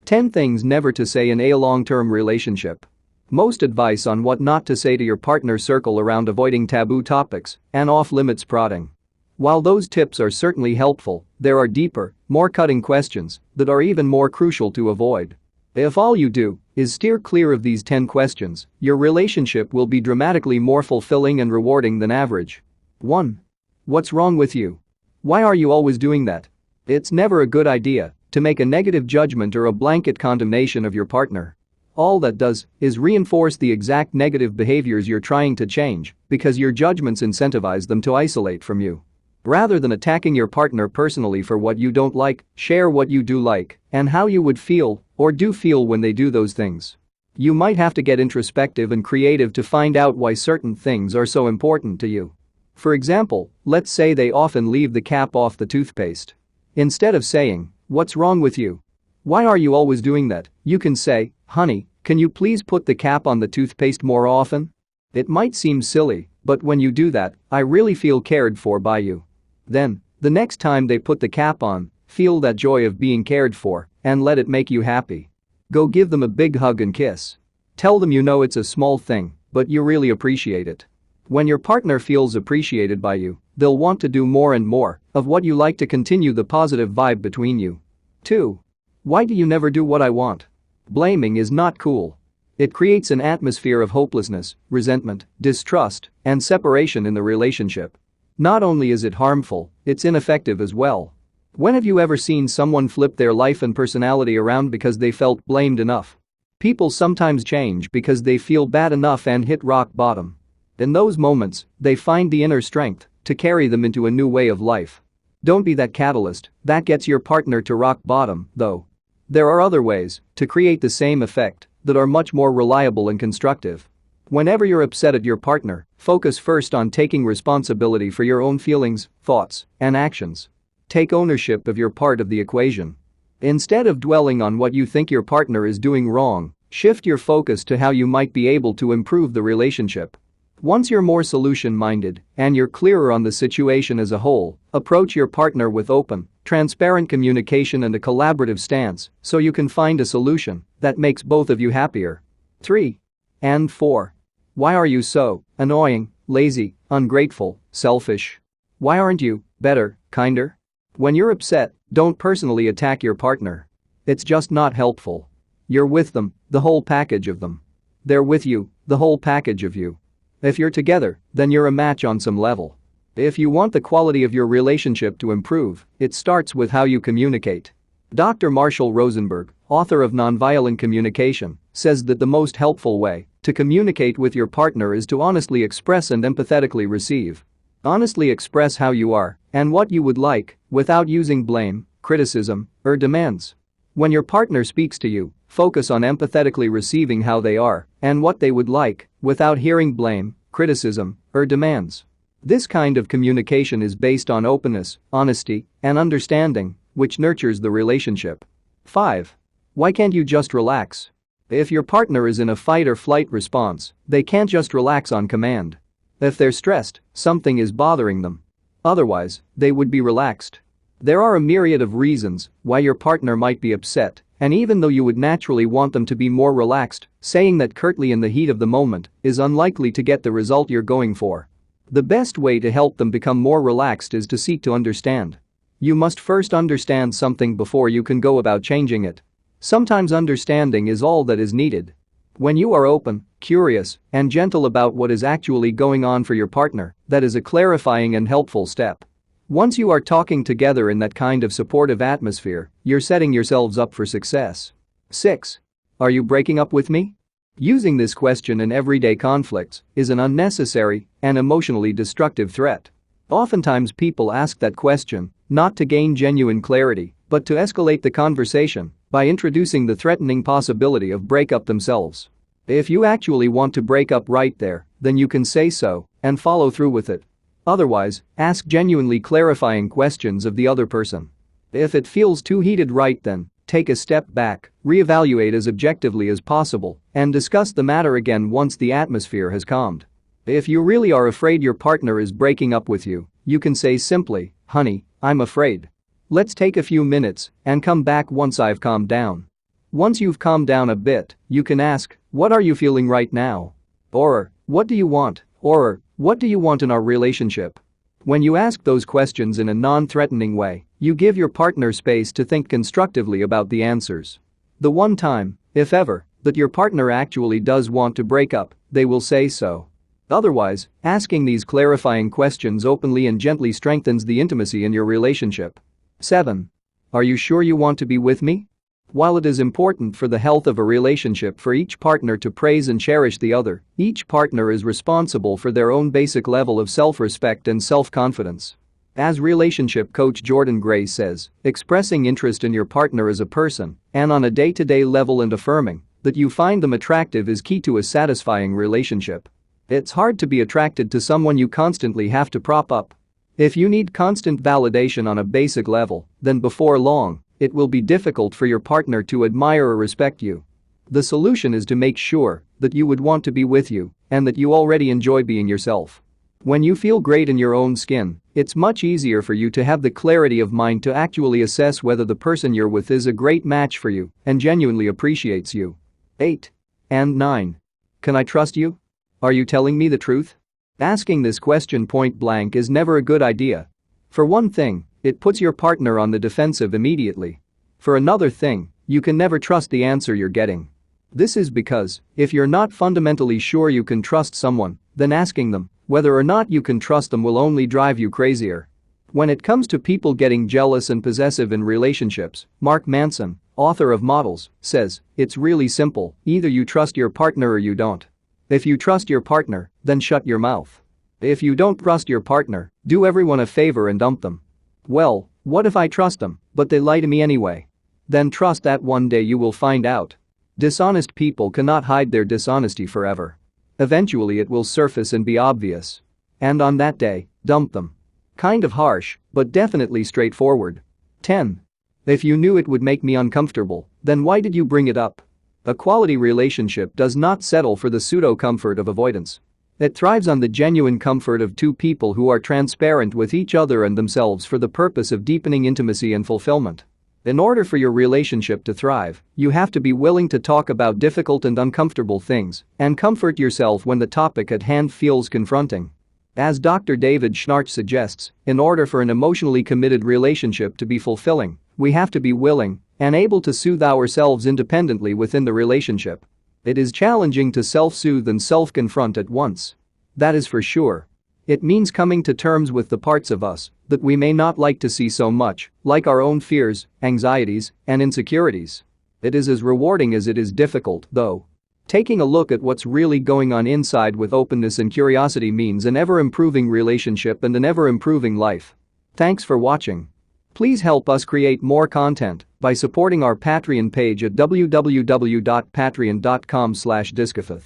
10 things never to say in a long-term relationship. Most advice on what not to say to your partner circle around avoiding taboo topics and off-limits prodding. While those tips are certainly helpful, there are deeper, more cutting questions that are even more crucial to avoid. If all you do is steer clear of these 10 questions, your relationship will be dramatically more fulfilling and rewarding than average. 1. What's wrong with you? Why are you always doing that? It's never a good idea to make a negative judgment or a blanket condemnation of your partner. All that does is reinforce the exact negative behaviors you're trying to change because your judgments incentivize them to isolate from you. Rather than attacking your partner personally for what you don't like, share what you do like and how you would feel or do feel when they do those things. You might have to get introspective and creative to find out why certain things are so important to you. For example, let's say they often leave the cap off the toothpaste. Instead of saying, "What's wrong with you? Why are you always doing that?" you can say, "Honey, can you please put the cap on the toothpaste more often?" It might seem silly, but when you do that, I really feel cared for by you. Then, the next time they put the cap on, feel that joy of being cared for and let it make you happy. Go give them a big hug and kiss. Tell them you know it's a small thing, but you really appreciate it. When your partner feels appreciated by you, they'll want to do more and more of what you like to continue the positive vibe between you. 2. Why do you never do what I want? Blaming is not cool. It creates an atmosphere of hopelessness, resentment, distrust, and separation in the relationship. Not only is it harmful, it's ineffective as well. When have you ever seen someone flip their life and personality around because they felt blamed enough? People sometimes change because they feel bad enough and hit rock bottom. In those moments, they find the inner strength to carry them into a new way of life. Don't be that catalyst that gets your partner to rock bottom, though. There are other ways to create the same effect that are much more reliable and constructive. Whenever you're upset at your partner, focus first on taking responsibility for your own feelings, thoughts, and actions. Take ownership of your part of the equation. Instead of dwelling on what you think your partner is doing wrong, shift your focus to how you might be able to improve the relationship. Once you're more solution-minded and you're clearer on the situation as a whole, approach your partner with open, transparent communication and a collaborative stance so you can find a solution that makes both of you happier. 3. And 4. Why are you so annoying, lazy, ungrateful, selfish? Why aren't you better, kinder? When you're upset, don't personally attack your partner. It's just not helpful. You're with them, the whole package of them. They're with you, the whole package of you. If you're together, then you're a match on some level. If you want the quality of your relationship to improve, it starts with how you communicate. Dr. Marshall Rosenberg, author of Nonviolent Communication, says that the most helpful way to communicate with your partner is to honestly express and empathetically receive. Honestly express how you are and what you would like without using blame, criticism, or demands. When your partner speaks to you, focus on empathetically receiving how they are and what they would like without hearing blame, criticism, or demands. This kind of communication is based on openness, honesty, and understanding, which nurtures the relationship. 5. Why can't you just relax? If your partner is in a fight or flight response, they can't just relax on command. If they're stressed, something is bothering them. Otherwise, they would be relaxed. There are a myriad of reasons why your partner might be upset, and even though you would naturally want them to be more relaxed, saying that curtly in the heat of the moment is unlikely to get the result you're going for. The best way to help them become more relaxed is to seek to understand. You must first understand something before you can go about changing it. Sometimes understanding is all that is needed. When you are open, curious, and gentle about what is actually going on for your partner, that is a clarifying and helpful step. Once you are talking together in that kind of supportive atmosphere, you're setting yourselves up for success. 6. Are you breaking up with me? Using this question in everyday conflicts is an unnecessary and emotionally destructive threat. Oftentimes people ask that question not to gain genuine clarity, but to escalate the conversation by introducing the threatening possibility of breakup themselves. If you actually want to break up right there, then you can say so and follow through with it. Otherwise, ask genuinely clarifying questions of the other person. If it feels too heated right then, take a step back, reevaluate as objectively as possible, and discuss the matter again once the atmosphere has calmed. If you really are afraid your partner is breaking up with you, you can say simply, "Honey, I'm afraid. Let's take a few minutes and come back once I've calmed down." Once you've calmed down a bit, you can ask, "What are you feeling right now?" Or, "What do you want?" Or, "What do you want in our relationship?" When you ask those questions in a non-threatening way, you give your partner space to think constructively about the answers. The one time, if ever, that your partner actually does want to break up, they will say so. Otherwise, asking these clarifying questions openly and gently strengthens the intimacy in your relationship. 7. Are you sure you want to be with me? While it is important for the health of a relationship for each partner to praise and cherish the other, each partner is responsible for their own basic level of self-respect and self-confidence. As relationship coach Jordan Gray says, expressing interest in your partner as a person and on a day-to-day level and affirming that you find them attractive is key to a satisfying relationship. It's hard to be attracted to someone you constantly have to prop up. If you need constant validation on a basic level, then before long, it will be difficult for your partner to admire or respect you. The solution is to make sure that you would want to be with you and that you already enjoy being yourself. When you feel great in your own skin, it's much easier for you to have the clarity of mind to actually assess whether the person you're with is a great match for you and genuinely appreciates you. 8. And 9. Can I trust you? Are you telling me the truth? Asking this question point blank is never a good idea. For one thing, it puts your partner on the defensive immediately. For another thing, you can never trust the answer you're getting. This is because, if you're not fundamentally sure you can trust someone, then asking them whether or not you can trust them will only drive you crazier. When it comes to people getting jealous and possessive in relationships, Mark Manson, author of Models, says, it's really simple, either you trust your partner or you don't. If you trust your partner, then shut your mouth. If you don't trust your partner, do everyone a favor and dump them. Well, what if I trust them, but they lie to me anyway? Then trust that one day you will find out. Dishonest people cannot hide their dishonesty forever. Eventually it will surface and be obvious. And on that day, dump them. Kind of harsh, but definitely straightforward. 10. If you knew it would make me uncomfortable, then why did you bring it up? A quality relationship does not settle for the pseudo-comfort of avoidance. It thrives on the genuine comfort of two people who are transparent with each other and themselves for the purpose of deepening intimacy and fulfillment. In order for your relationship to thrive, you have to be willing to talk about difficult and uncomfortable things and comfort yourself when the topic at hand feels confronting. As Dr. David Schnarch suggests, in order for an emotionally committed relationship to be fulfilling, we have to be willing and able to soothe ourselves independently within the relationship. It is challenging to self-soothe and self-confront at once. That is for sure. It means coming to terms with the parts of us that we may not like to see so much, like our own fears, anxieties, and insecurities. It is as rewarding as it is difficult, though. Taking a look at what's really going on inside with openness and curiosity means an ever-improving relationship and an ever-improving life. Thanks for watching. Please help us create more content by supporting our Patreon page at www.patreon.com/discofith.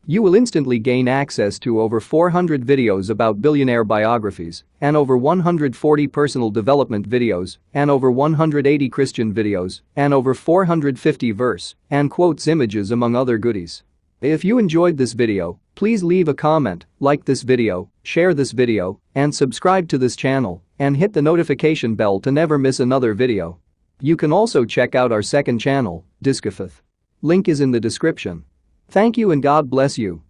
You will instantly gain access to over 400 videos about billionaire biographies and over 140 personal development videos and over 180 Christian videos and over 450 verse and quotes images among other goodies. If you enjoyed this video, please leave a comment, like this video, share this video, and subscribe to this channel and hit the notification bell to never miss another video. You can also check out our second channel, Discofith. Link is in the description. Thank you and God bless you.